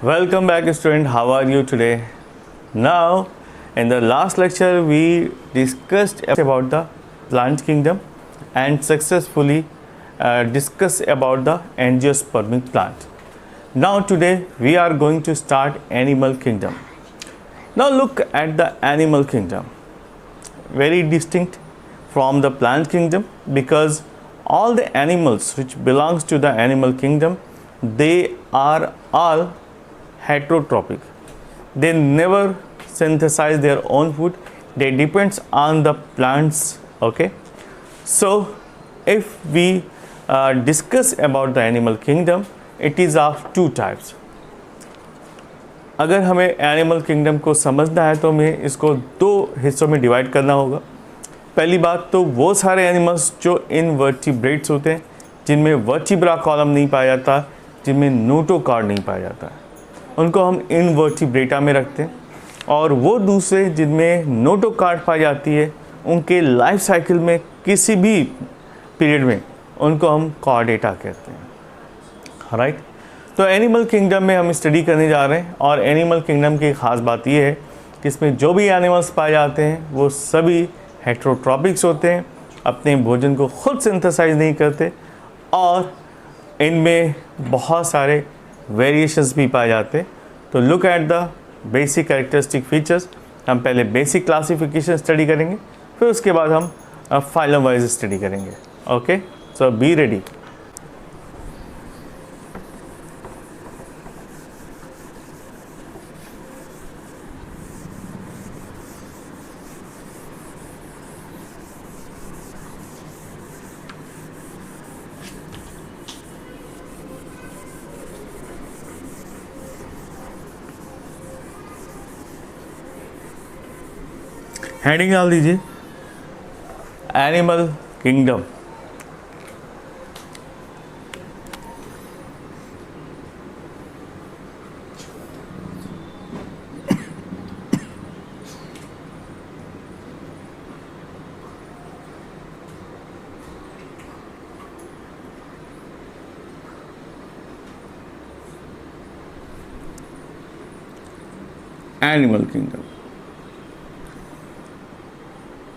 Welcome back, student. How are you today? Now, in the last lecture, we discussed about the plant kingdom and successfully discussed about the angiospermic plant. Now, today we are going to start animal kingdom. Now, look at the animal kingdom. Very distinct from the plant kingdom because all the animals which belongs to the animal kingdom, they are all heterotrophic. They never synthesize their own food. They depends on the plants. Okay. So if we discuss about the animal kingdom, it is of two types. अगर हमें animal kingdom को समझना है तो हमें इसको दो हिस्सों में डिवाइड करना होगा. पहली बात तो वो सारे एनिमल्स जो इनवर्टिब्रेट्स होते हैं, जिनमें वर्टिब्रा कॉलम नहीं पाया जाता, जिनमें नोटोकॉर्ड नहीं पाया जाता, उनको हम इनवर्टिब्रेटा में रखते हैं. और वो दूसरे जिनमें नोटोकॉर्ड पाई जाती है, उनके लाइफ साइकिल में किसी भी पीरियड में उनको हम कॉर्डेटा कहते हैं. राइट. तो एनिमल किंगडम में हम स्टडी करने जा रहे हैं और एनिमल किंगडम की ख़ास बात ये है कि इसमें जो भी एनिमल्स पाए जाते हैं वो सभी हेट्रोट्रॉपिक्स होते हैं, अपने भोजन को खुद सिंथेसाइज नहीं करते और इनमें बहुत सारे वेरिएशंस भी पाए जाते हैं. तो look at the basic characteristic features. हम पहले बेसिक क्लासिफिकेशन स्टडी करेंगे, फिर उसके बाद हम फाइलम वाइज स्टडी करेंगे. Okay, so be ready. Heading डाल दीजिए एनिमल किंगडम. Animal kingdom.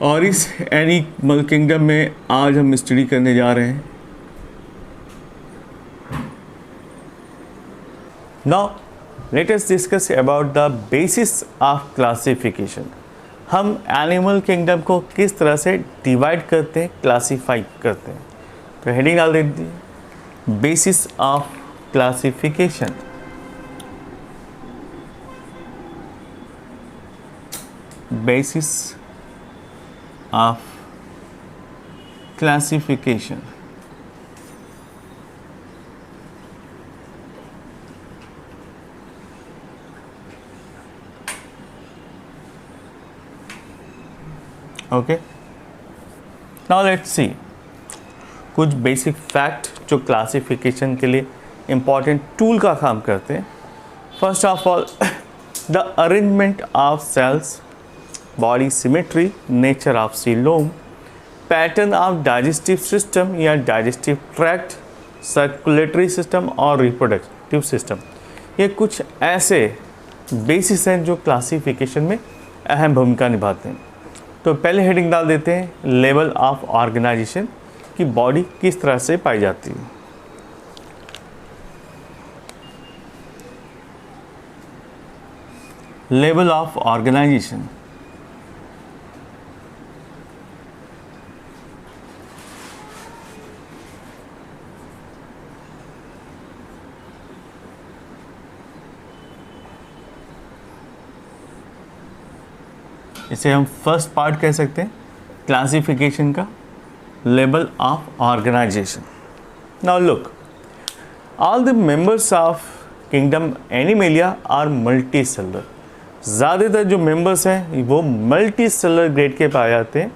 और इस एनिमल किंगडम में आज हम स्टडी करने जा रहे हैं. Now let us discuss about the basis of classification. हम एनिमल किंगडम को किस तरह से डिवाइड करते हैं, क्लासीफाई करते हैं. तो हेडिंग डाल देती है basis of classification. Basis of classification. Okay, now let's see कुछ बेसिक फैक्ट जो क्लासिफिकेशन के लिए इम्पॉर्टेंट टूल का काम करते हैं. First of all, the arrangement of cells, body symmetry, nature of coelom, pattern of digestive system या digestive tract, circulatory system और रिप्रोडक्टिव सिस्टम. ये कुछ ऐसे बेसिस हैं जो क्लासिफिकेशन में अहम भूमिका निभाते हैं. तो पहले हेडिंग डाल देते हैं लेवल ऑफ ऑर्गेनाइजेशन, कि बॉडी किस तरह से पाई जाती है. Level of organization. इसे हम फर्स्ट पार्ट कह सकते हैं क्लासिफिकेशन का, level of organization. Now look, all the members of kingdom Animalia are multi cellular. ज़्यादातर जो मेंबर्स हैं वो मल्टी सेलुलर ग्रेड के पाए जाते हैं.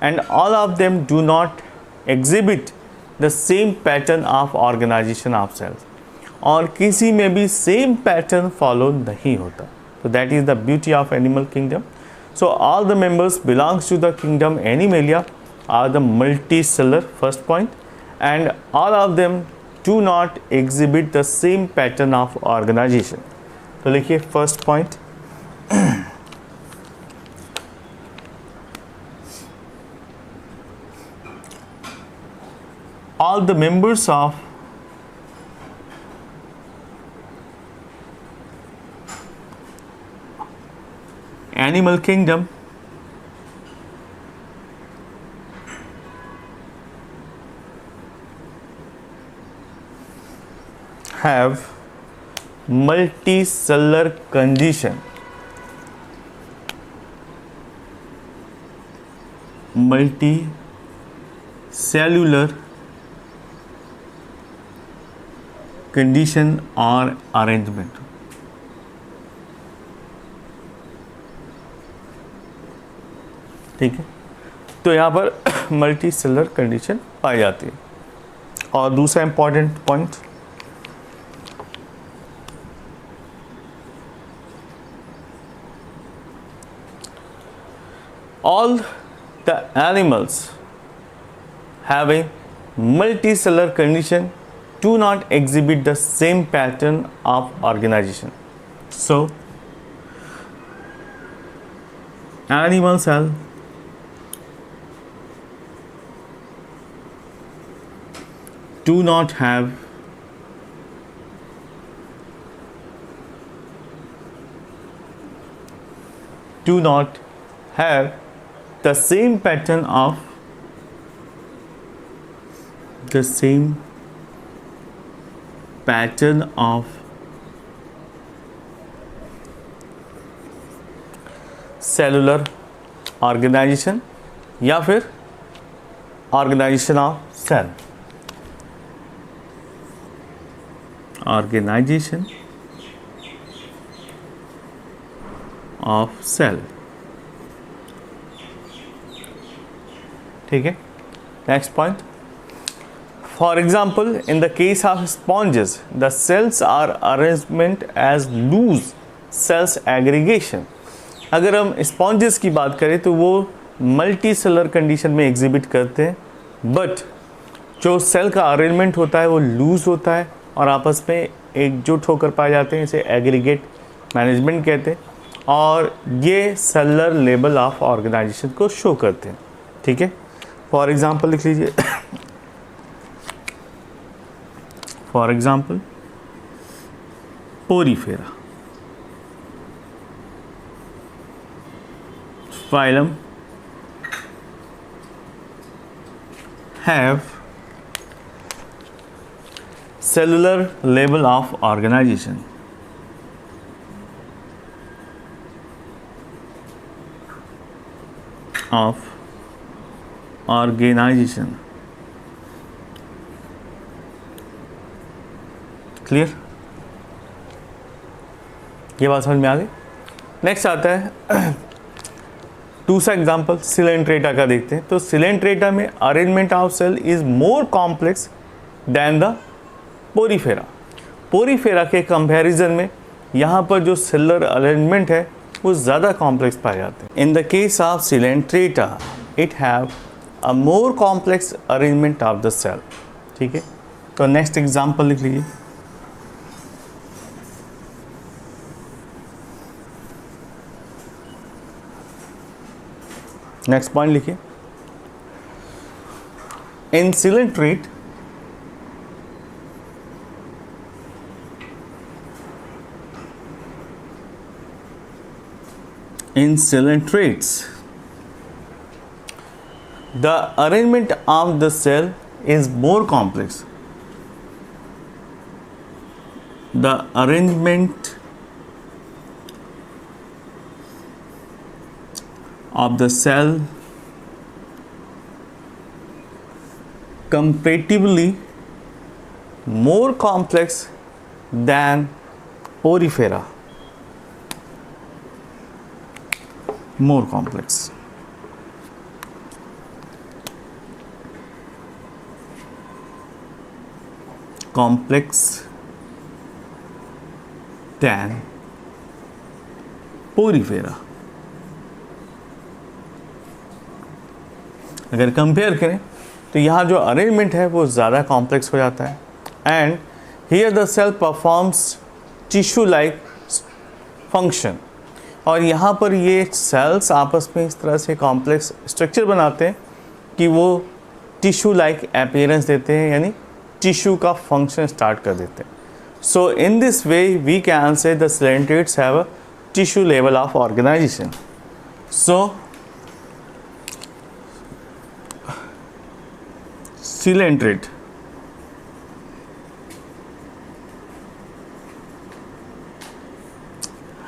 And all of them do not exhibit the same pattern of organization of cells. और किसी में भी सेम पैटर्न फॉलो नहीं होता. तो that is the beauty of animal kingdom. So all the members belongs to the kingdom Animalia are the multicellular, first point, and all of them do not exhibit the same pattern of organization. तो लिखिए first point, all the members of animal kingdom have multicellular condition. Multicellular condition or arrangement. ठीक है, तो यहाँ पर multi cellular condition पाई जाती है। और दूसरा important point, all the animals having multicellular condition do not exhibit the same pattern of organization. So animals have do not have the same pattern of cellular organization या फिर organization of cell, organization of cell। ठीक है, next point, for example in the case of sponges the cells are arrangement as loose cells aggregation. अगर हम sponges की बात करें तो वो मल्टी सेलर कंडीशन में एग्जिबिट करते हैं, बट जो सेल का अरेंजमेंट होता है वो लूज होता है और आपस में एकजुट होकर पाए जाते हैं, इसे एग्रीगेट मैनेजमेंट कहते हैं, और ये सेलुलर लेवल ऑफ ऑर्गेनाइजेशन को शो करते हैं। ठीक है, फॉर एग्जाम्पल लिख लीजिए, for example Porifera, phylum have cellular level of organization clear, ये बात समझ में आ गई। नेक्स्ट आता है दूसरा एग्जाम्पल सिलेंट्रेटा का देखते हैं। तो सिलेंट्रेटा में arrangement of cell is more complex than the Porifera. Porifera के कंपैरिजन में यहाँ पर जो सेलुलर अरेंजमेंट है वो ज़्यादा कॉम्प्लेक्स पाए जाते हैं। In the case of Coelenterata it have a more complex arrangement of the cell. ठीक है, तो नेक्स्ट एग्जाम्पल लिख लीजिए, नेक्स्ट पॉइंट लिखिए, इन coelenterate the arrangement of the cell is more complex. The arrangement of the cell comparatively more complex than porifera. More complex. Complex than porifera. अगर compare करें तो यहाँ जो अरेंजमेंट है वो ज़्यादा कॉम्प्लेक्स हो जाता है, and here the cell performs tissue like function. और यहाँ पर ये सेल्स आपस में इस तरह से कॉम्प्लेक्स स्ट्रक्चर बनाते हैं कि वो टिश्यू लाइक अपीयरेंस देते हैं, यानी टिश्यू का फंक्शन स्टार्ट कर देते हैं। So in this way we can say the coelenterates have a tissue level of organisation. So coelenterate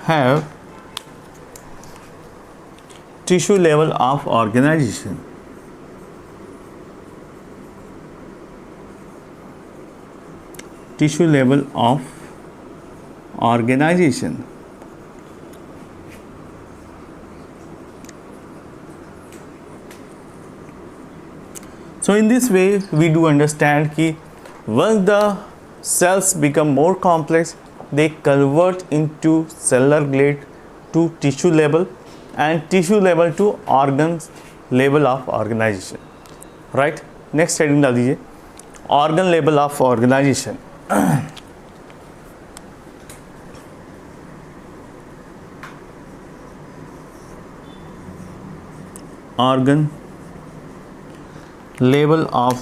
have tissue level of organization. Tissue level of organization. So in this way we do understand कि once the cells become more complex, they convert into cellular grade to tissue level and tissue level to organs level of organization. Right? Next heading डाल दीजिए, organ level of organization. Organ level of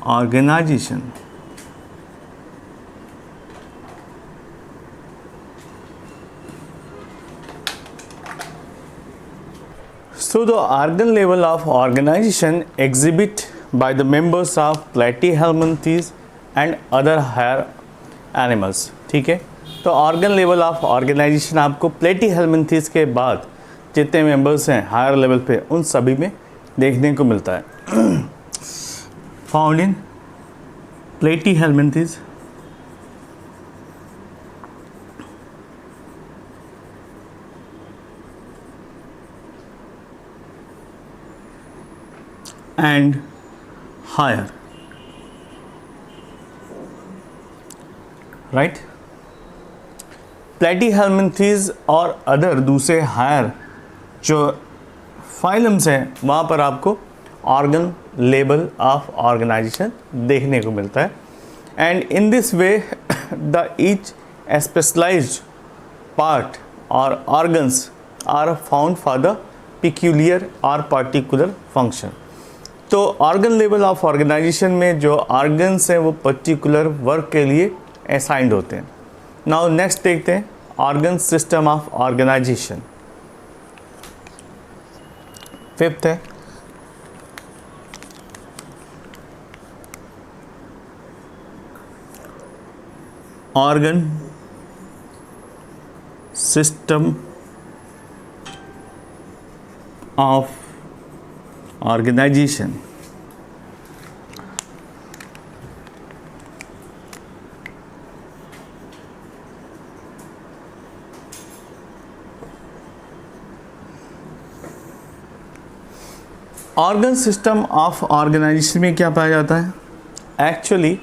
organization. So the organ level of organization exhibit by the members of platyhelminthes and other higher animals. ठीक है, तो organ level of organisation आपको Platyhelminthes के बाद जितने members हैं हायर लेवल पे उन सभी में देखने को मिलता है। Found in Platyhelminthes and higher, right. Platyhelminthes और अदर दूसरे हायर जो फाइलम्स हैं वहाँ पर आपको ऑर्गन लेवल ऑफ ऑर्गेनाइजेशन देखने को मिलता है। And in this way the each specialised part और organs are found for the peculiar और पर्टिकुलर फंक्शन। तो ऑर्गन लेवल ऑफ ऑर्गेनाइजेशन में जो ऑर्गन्स हैं वो पर्टिकुलर वर्क के लिए असाइंड होते हैं। नाउ नेक्स्ट देखते हैं organ system of organisation. Fifth है organ system of organisation. Organ system of organisation में क्या पाया जाता है? Actually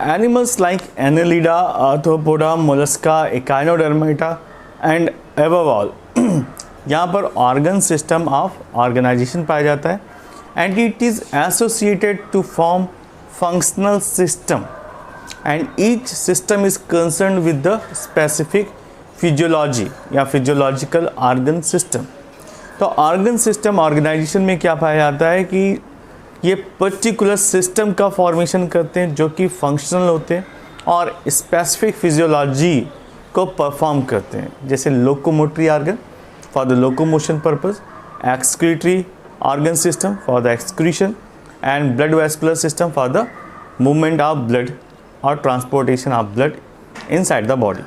animals like Annelida, Arthropoda, Mollusca, Echinodermata and above all यहाँ पर ऑर्गन सिस्टम ऑफ ऑर्गेनाइजेशन पाया जाता है and it is associated to form functional system and each system is concern with the specific physiology या physiological organ system. तो organ system organisation में क्या पाया जाता है कि ये पर्टिकुलर सिस्टम का फॉर्मेशन करते हैं जो कि फंक्शनल होते हैं और स्पेसिफिक फिजियोलॉजी को परफॉर्म करते हैं, जैसे locomotory organ for the locomotion purpose, excretory organ system for the excretion and blood vascular system for the movement of blood और transportation of blood inside the body.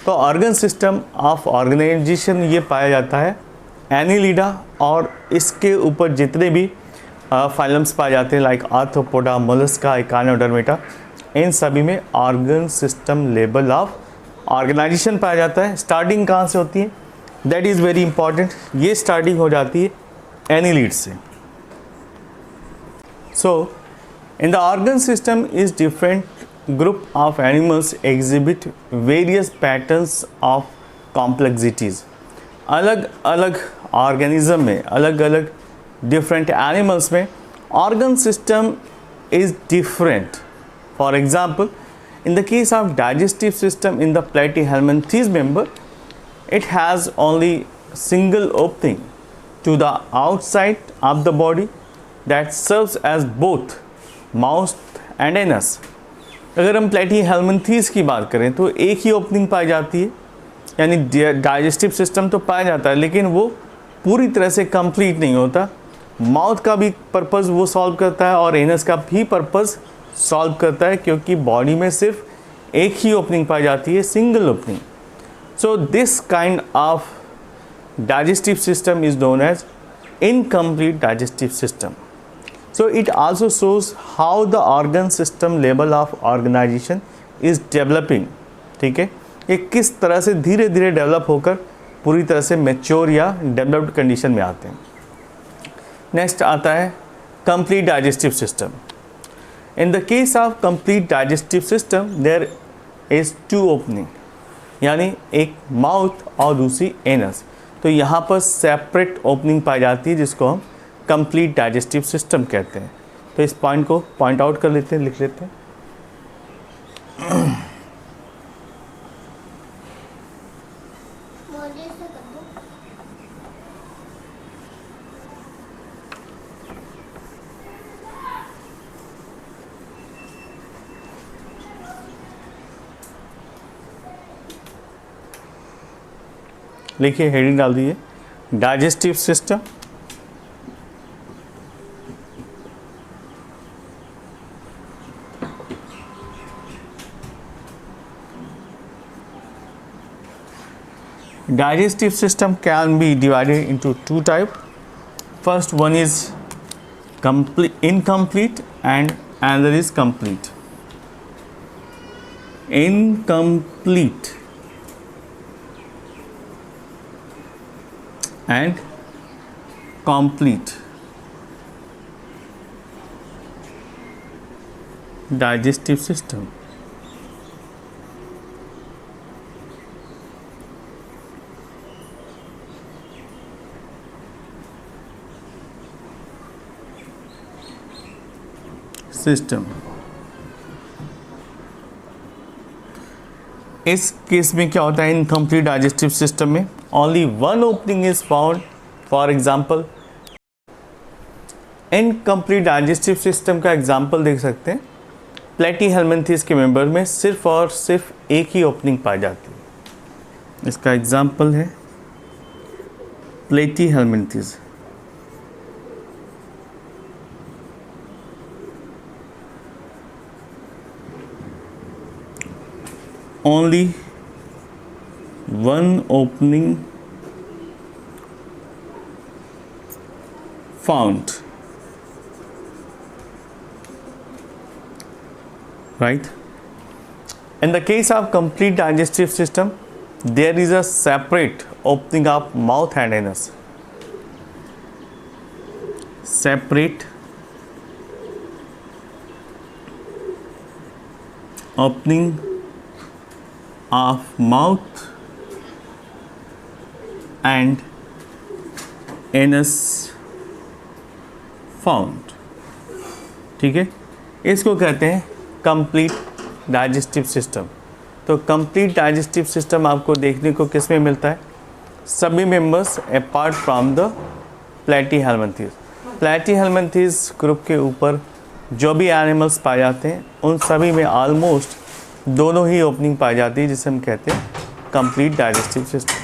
तो organ system of organization ये पाया जाता है Annelida और इसके ऊपर जितने भी फाइलम्स पाए जाते हैं लाइक आर्थ्रोपोडा, मोलस्का, इकाइनोडर्मेटा, इन सभी में organ system level of organisation पाया जाता है। स्टार्टिंग कहाँ से होती है? That is very important. ये स्टार्टिंग हो जाती है एनिलिड से। So in the organ system is different group of animals exhibit various patterns of complexities. अलग अलग ऑर्गेनिज्म में, अलग अलग डिफरेंट एनिमल्स में organ system is different. For example, in the case of digestive system in the platyhelminthes member, it has only single opening to the outside of the body that serves as both mouth and anus. अगर हम platyhelminthes की बात करें तो एक ही opening पाई जाती है, यानी डाइजेस्टिव सिस्टम तो पाया जाता है लेकिन वो पूरी तरह से कंप्लीट नहीं होता. माउथ का भी पर्पज़ वो सॉल्व करता है और एनस का भी पर्पज़ सॉल्व करता है, क्योंकि बॉडी में सिर्फ एक ही ओपनिंग पाई जाती है, single opening. So this kind of digestive system is known as incomplete digestive system. So it also shows how the organ system level of organization is developing. ठीक है, ये किस तरह से धीरे धीरे डेवलप होकर पूरी तरह से मैच्योर या डेवलप्ड कंडीशन में आते हैं. नेक्स्ट आता है complete digestive system. In the case of complete digestive system there is two opening, यानी एक माउथ और दूसरी एनस. तो यहाँ पर सेपरेट ओपनिंग पाई जाती है जिसको हम कंप्लीट डाइजेस्टिव सिस्टम कहते हैं. तो इस पॉइंट को पॉइंट आउट कर लेते हैं, लिख लेते हैं. लिखिए, हेडिंग डाल दीजिए, digestive system digestive system can be divided into two types. First one is incomplete and another is complete. Incomplete and complete digestive system. System. इस केस में क्या होता है, इनकम्प्लीट डाइजेस्टिव सिस्टम में only one opening is found. For example, incomplete digestive system का example देख सकते हैं. प्लेटीहेल्मिन्थेस के मेंबर में सिर्फ और सिर्फ एक ही ओपनिंग पाई जाती है. इसका एग्जांपल है Platyhelminthes. only one opening found, right? In the case of complete digestive system, there is a separate opening of mouth and anus. Separate opening of mouth and anus found. ठीक है, इसको कहते हैं complete digestive system. तो complete digestive system आपको देखने को किस में मिलता है, सभी members apart from the Platyhelminthes. Platyhelminthes group के ऊपर जो भी एनिमल्स पाए जाते हैं उन सभी में ऑलमोस्ट दोनों ही ओपनिंग पाई जाती है, जिसे हम कहते हैं complete digestive system.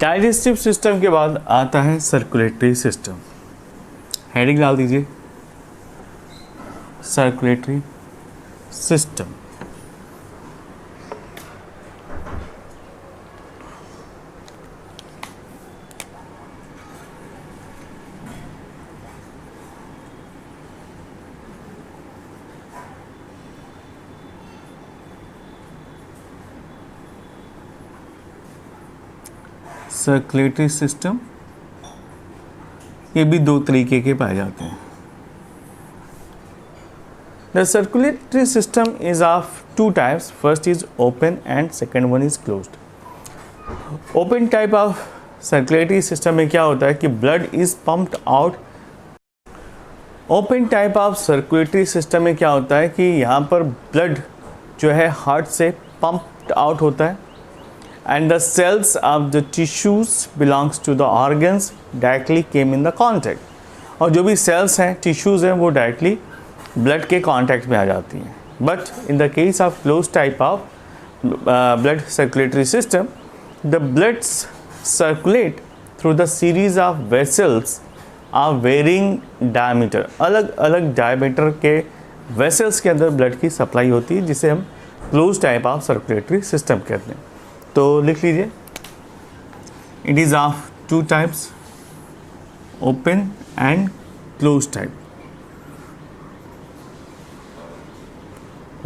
Digestive system के बाद आता है सर्कुलेटरी सिस्टम. हेडिंग डाल दीजिए, सर्कुलेटरी सिस्टम. सर्कुलेटरी सिस्टम ये भी दो तरीके के पाए जाते हैं. The circulatory system is of two types. First is open and second one is closed. Open type of circulatory system में क्या होता है कि blood is pumped out open type of circulatory system में क्या होता है कि यहाँ पर ब्लड जो है हार्ट से पंप्ड आउट होता है and the cells of the tissues belongs to the organs directly came in the contact. और जो भी सेल्स हैं, टिश्यूज़ हैं, वो डायरेक्टली ब्लड के कॉन्टैक्ट में आ जाती हैं। But in the case of close type of blood circulatory system, the blood circulate through the series of vessels of varying diameter। अलग अलग diameter के vessels के अंदर blood की सप्लाई होती है, जिसे हम closed type of circulatory system कहते हैं। तो लिख लीजिए, it is of two types, open and closed type।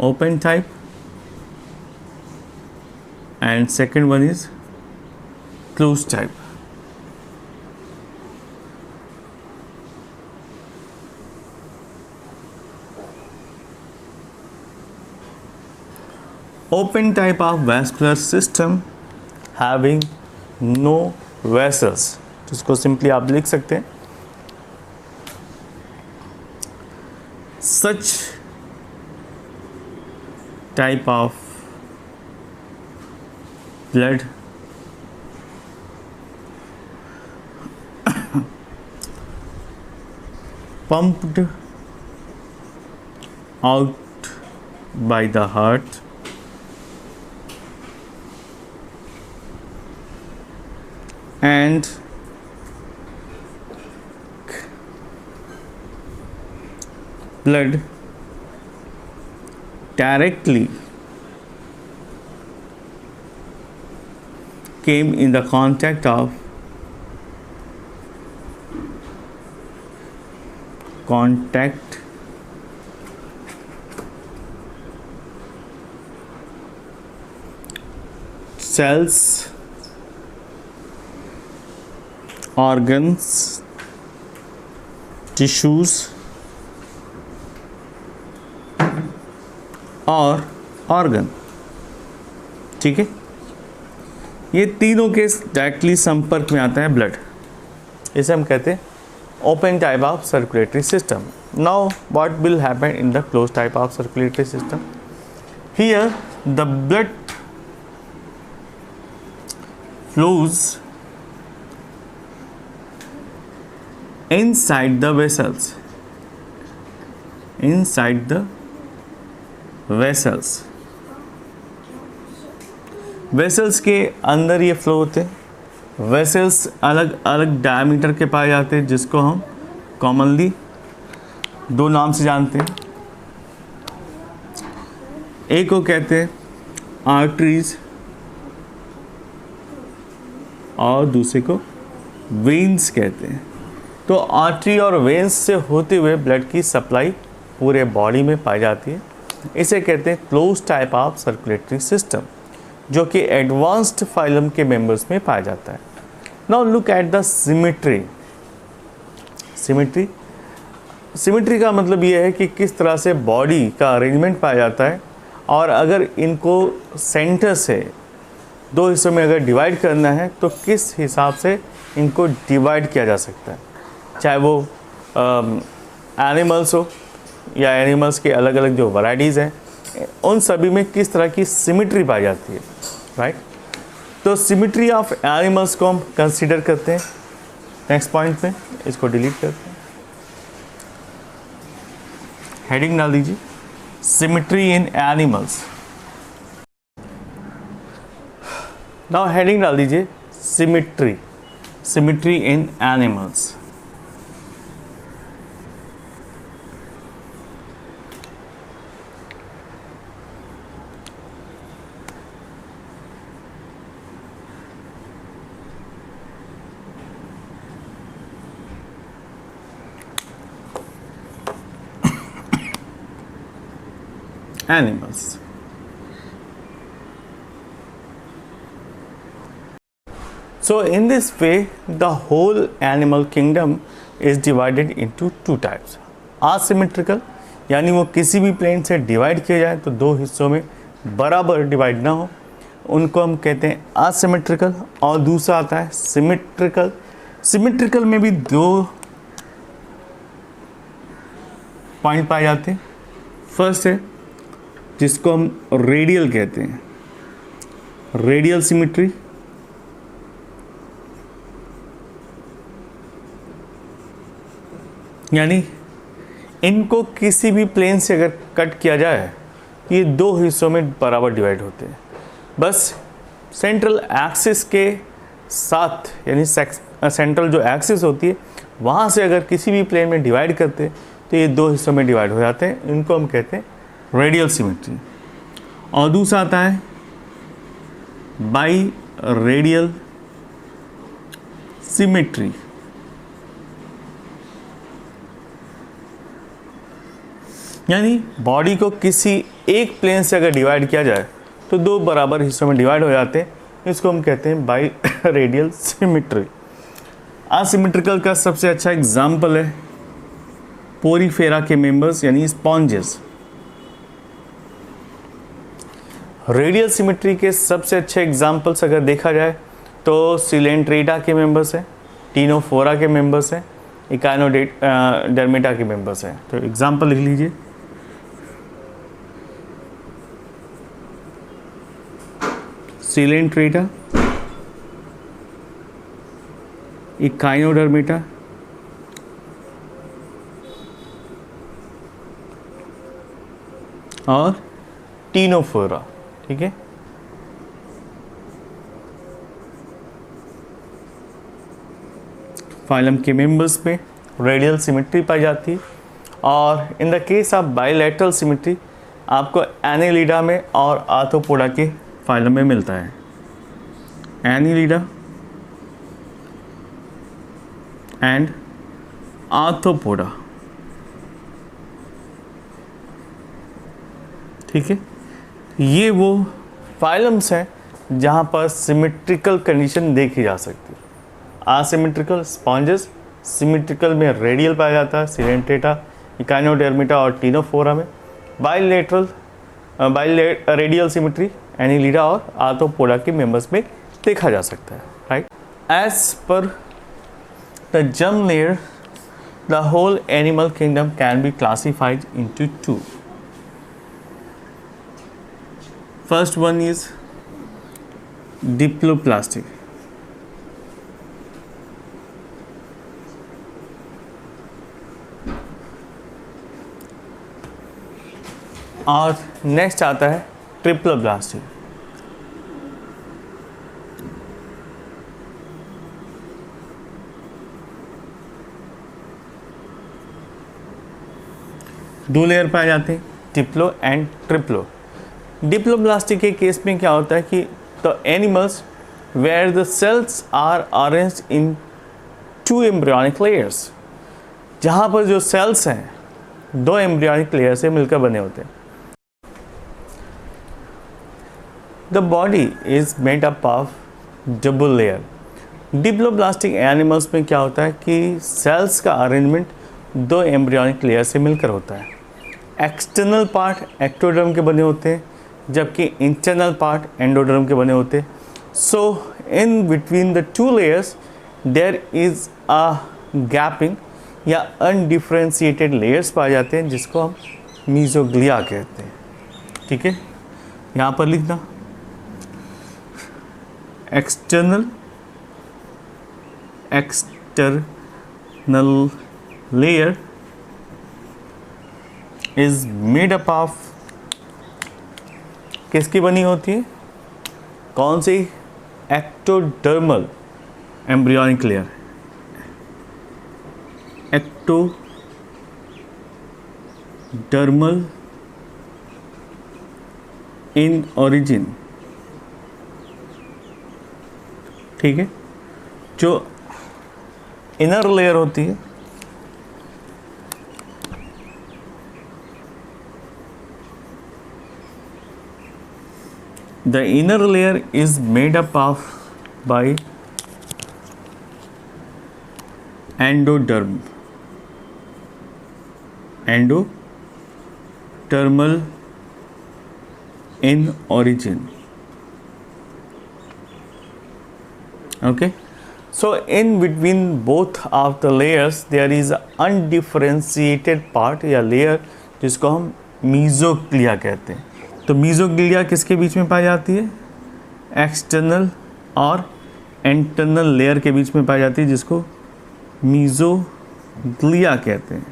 open type and second one is closed type। open type of vascular system having no vessels, जिसको सिंपली आप लिख सकते हैं such type of blood pumped out by the heart and blood directly came in the contact of cells, organs, tissues और organ. ठीक है, ये तीनों के डायरेक्टली संपर्क में आता है ब्लड, इसे हम कहते हैं open type of circulatory system. Now what will happen in the close type of circulatory system? Here the blood flows inside the vessels, inside the vessels। Vessels के अंदर ये फ्लो होते हैं। वेसल्स अलग अलग डायमीटर के पाए जाते हैं, जिसको हम कॉमनली दो नाम से जानते हैं। एक को कहते हैं आर्टरीज और दूसरे को वेन्स कहते हैं। तो आर्टरी और वेन्स से होते हुए ब्लड की सप्लाई पूरे बॉडी में पाई जाती है। इसे कहते हैं close type of circulatory system, जो कि एडवांस्ड फाइलम के मेंबर्स में पाया जाता है। Now look at the symmetry. Symmetry का मतलब ये है कि किस तरह से बॉडी का अरेंजमेंट पाया जाता है, और अगर इनको सेंटर से दो हिस्सों में अगर डिवाइड करना है तो किस हिसाब से इनको डिवाइड किया जा सकता है, चाहे वो एनिमल्स हो या एनिमल्स के अलग अलग जो वैराइटीज़ हैं, उन सभी में किस तरह की सिमेट्री पाई जाती है, राइट। तो सिमेट्री ऑफ एनिमल्स को हम कंसीडर करते हैं नेक्स्ट पॉइंट में, इसको डिलीट करते हैं। हेडिंग डाल दीजिए, सिमेट्री इन एनिमल्स। नाउ हेडिंग डाल दीजिए, symmetry in animals. Animals. So in this way the whole animal kingdom is divided into two types। asymmetrical यानी वो किसी भी प्लेन से डिवाइड किया जाए तो दो हिस्सों में बराबर डिवाइड ना हो, उनको हम कहते हैं asymmetrical। और दूसरा आता है सिमेट्रिकल। सिमेट्रिकल में भी दो पॉइंट पाए जाते हैं। फर्स्ट है जिसको हम रेडियल कहते हैं, रेडियल सिमेट्री। यानी इनको किसी भी प्लेन से अगर कट किया जाए ये दो हिस्सों में बराबर डिवाइड होते हैं। बस सेंट्रल एक्सिस के साथ, यानी सेंट्रल जो एक्सिस होती है वहाँ से अगर किसी भी प्लेन में डिवाइड करते हैं तो ये दो हिस्सों में डिवाइड हो जाते हैं। इनको हम कहते हैं रेडियल सिमेट्री। और दूसरा आता है बाई रेडियल सिमेट्री। यानी बॉडी को किसी एक प्लेन से अगर डिवाइड किया जाए तो दो बराबर हिस्सों में डिवाइड हो जाते हैं। इसको हम कहते हैं बाई रेडियल सिमेट्री। असिमेट्रिकल का सबसे अच्छा एग्जाम्पल है पोरीफेरा के मेंबर्स यानी स्पॉन्जेस। रेडियल सिमेट्री के सबसे अच्छे एग्जाम्पल्स अगर देखा जाए तो सिलेंट्रेटा के मेंबर्स हैं, टीनोफोरा के मेंबर्स हैं, इकाइनोडर्मेटा के मेंबर्स हैं। तो एग्जाम्पल लिख लीजिए। सिलेंट्रेटा, इकाइनोडर्मेटा, और टीनोफोरा। ठीक है, फाइलम के मेंबर्स में रेडियल सिमेट्री पाई जाती है। और इन the case of bilateral symmetry आपको एनिलिडा में और आर्थ्रोपोडा के फाइलम में मिलता है। Annelida and arthropoda. ठीक है, ये वो फाइलम्स हैं जहाँ पर सिमेट्रिकल कंडीशन देखी जा सकती है। आसिमेट्रिकल स्पॉन्जेस, सिमेट्रिकल में रेडियल पाया जाता है सिलेंट्रेटा, इकाइनोडर्मेटा और टीनोफोरा में। बाइलेटरल रेडियल सिमेट्री एनिलिडा और आर्थ्रोपोडा के मेंबर्स में देखा जा सकता है। Right, as per the germ layer the whole animal kingdom can be classified into two. First one is diploplastic. और नेक्स्ट आता है ट्रिप्लोब्लास्टिक। दो लेयर पाए जाते हैं, डिप्लो एंड ट्रिप्लो। डिप्लोब्लास्टिक के केस में क्या होता है कि the animals where the cells are arranged in two embryonic layers, जहाँ पर जो सेल्स हैं दो एम्ब्रियोनिक लेयर से मिलकर बने होते हैं। The body is made up of double layer. Diploblastic animals में क्या होता है कि सेल्स का अरेंजमेंट दो एम्ब्रियोनिक लेयर से मिलकर होता है। एक्सटर्नल पार्ट एक्टोडर्म के बने होते हैं जबकि इंटरनल पार्ट एंडोडर्म के बने होते हैं। So in between the two layers there is a gapping या अनडिफ्रेंशिएटेड लेयर्स पाए जाते हैं जिसको हम मीजोग्लिया कहते हैं। ठीक है, यहाँ पर लिखना external layer is made up of, किसकी बनी होती है, कौन सी, ectodermal embryonic layer, ectodermal in origin. ठीक है, जो इनर लेयर होती है the inner layer is made up of by endodermal in origin. Okay, So in between both of the layers there is a undifferentiated part या layer जिसको हम मीज़ोग्लिया कहते हैं। तो मीज़ोग्लिया किसके बीच में पाई जाती है? एक्सटर्नल और इंटरनल लेयर के बीच में पाई जाती है, जिसको मीज़ोग्लिया कहते हैं।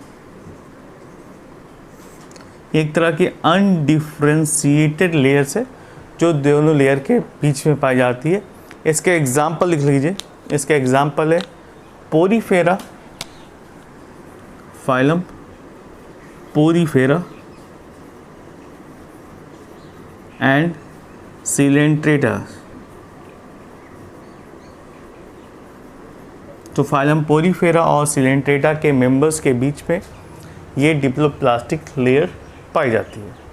एक तरह की अनडिफरेंशिएटेड लेयर्स है जो दोनों लेयर के बीच में पाई जाती है। इसके एग्जाम्पल लिख लीजिए। इसके एग्जाम्पल है Porifera, phylum Porifera and Coelenterata. तो फाइलम पोरीफेरा और सिलेंट्रेटा के मेंबर्स के बीच में ये डिप्लोप्लास्टिक लेयर पाई जाती है।